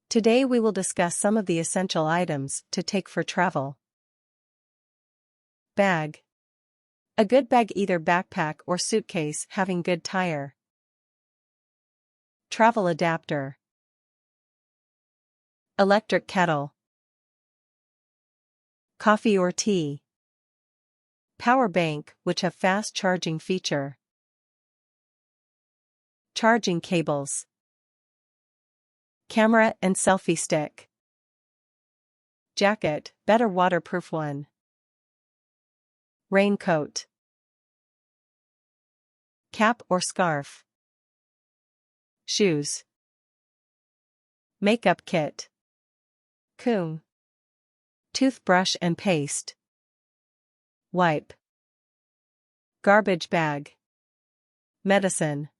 Today we will discuss some of the essential items to take for travel. Bag. A good bag, either backpack or suitcase, having good tire. Travel adapter. Electric kettle. Coffee or tea. Power bank, which have fast charging feature. Charging cables. Camera and selfie stick. Jacket, better waterproof one. Raincoat. Cap or scarf. Shoes. Makeup kit. Comb. Toothbrush and paste. Wipe. Garbage bag. Medicine.